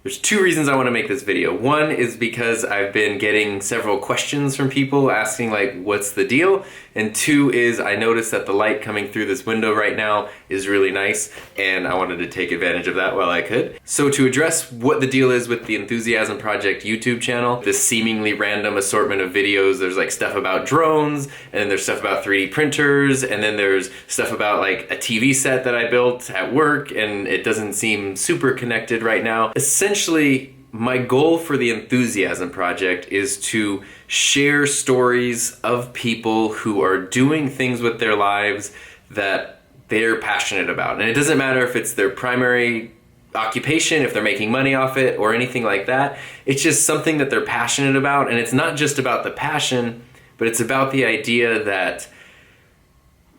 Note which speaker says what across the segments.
Speaker 1: There's two reasons I want to make this video. One is because I've been getting several questions from people asking like, what's the deal? And two is I noticed that the light coming through this window right now is really nice, and I wanted to take advantage of that while I could. So to address what the deal is with the Enthusiasm Project YouTube channel, this seemingly random assortment of videos, there's like stuff about drones, and then there's stuff about 3D printers, and then there's stuff about like a TV set that I built at work, and it doesn't seem super connected right now. Essentially, my goal for the Enthusiasm Project is to share stories of people who are doing things with their lives that they're passionate about. And it doesn't matter if it's their primary occupation, if they're making money off it, or anything like that. It's just something that they're passionate about, and it's not just about the passion, but it's about the idea that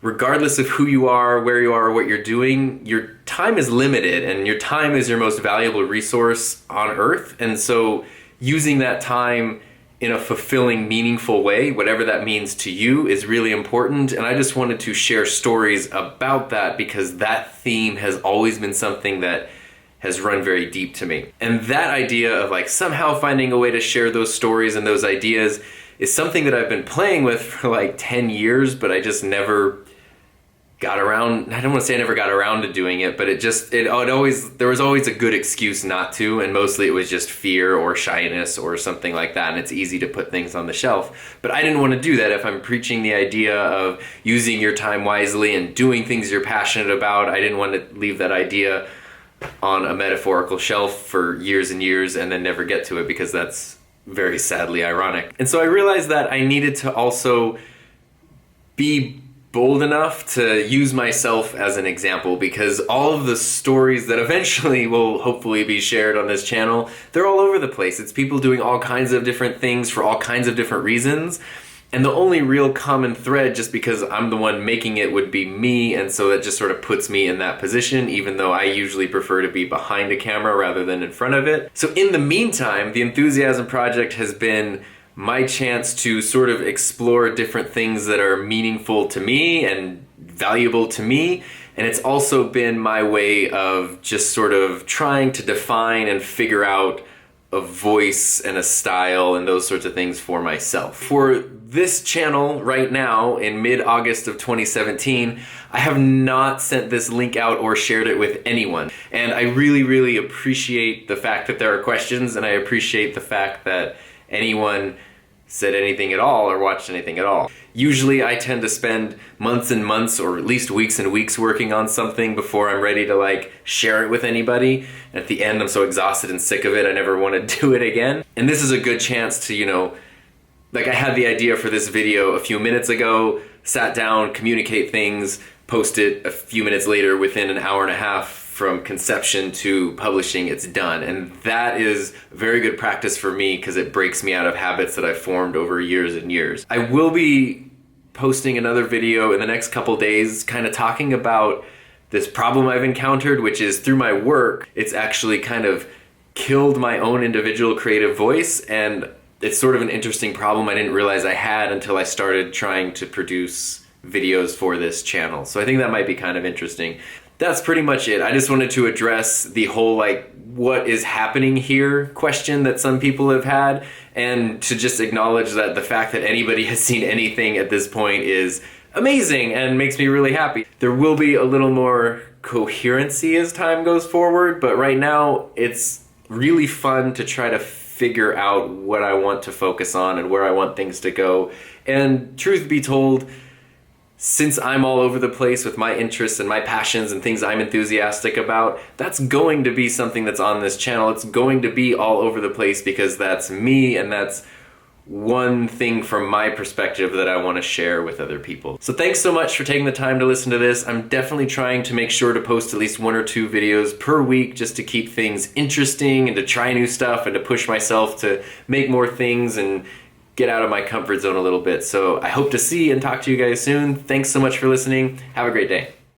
Speaker 1: regardless of who you are, where you are, or what you're doing, your time is limited, and your time is your most valuable resource on Earth. And so using that time in a fulfilling, meaningful way, whatever that means to you, is really important. And I just wanted to share stories about that because that theme has always been something that has run very deep to me. And that idea of like somehow finding a way to share those stories and those ideas is something that I've been playing with for like 10 years, but I just never got around. I don't want to say I never got around to doing it, but there was always a good excuse not to, and mostly it was just fear or shyness or something like that, and it's easy to put things on the shelf. But I didn't want to do that. If I'm preaching the idea of using your time wisely and doing things you're passionate about, I didn't want to leave that idea on a metaphorical shelf for years and years and then never get to it, because that's very sadly ironic. And so I realized that I needed to also be bold enough to use myself as an example, because all of the stories that eventually will hopefully be shared on this channel, they're all over the place. It's people doing all kinds of different things for all kinds of different reasons. And the only real common thread, just because I'm the one making it, would be me, and so that just sort of puts me in that position, even though I usually prefer to be behind a camera rather than in front of it. So in the meantime, the Enthusiasm Project has been my chance to sort of explore different things that are meaningful to me and valuable to me. And it's also been my way of just sort of trying to define and figure out a voice and a style and those sorts of things for myself. For this channel right now, in mid-August of 2017, I have not sent this link out or shared it with anyone. And I really, really appreciate the fact that there are questions, and I appreciate the fact that anyone said anything at all or watched anything at all. Usually I tend to spend months and months, or at least weeks and weeks, working on something before I'm ready to like share it with anybody. And at the end I'm so exhausted and sick of it I never want to do it again. And this is a good chance to, you know, like I had the idea for this video a few minutes ago, sat down, communicate things, post it a few minutes later. Within an hour and a half from conception to publishing, it's done. And that is very good practice for me because it breaks me out of habits that I've formed over years and years. I will be posting another video in the next couple days kind of talking about this problem I've encountered, which is through my work, it's actually kind of killed my own individual creative voice, and it's sort of an interesting problem I didn't realize I had until I started trying to produce videos for this channel. So I think that might be kind of interesting. That's pretty much it. I just wanted to address the whole like what is happening here question that some people have had, and to just acknowledge that the fact that anybody has seen anything at this point is amazing and makes me really happy. There will be a little more coherency as time goes forward, but right now it's really fun to try to figure out what I want to focus on and where I want things to go. And truth be told, since I'm all over the place with my interests and my passions and things I'm enthusiastic about, that's going to be something that's on this channel. It's going to be all over the place because that's me, and that's one thing from my perspective that I want to share with other people. So thanks so much for taking the time to listen to this. I'm definitely trying to make sure to post at least 1 or 2 videos per week just to keep things interesting and to try new stuff and to push myself to make more things and get out of my comfort zone a little bit. So I hope to see and talk to you guys soon. Thanks so much for listening. Have a great day.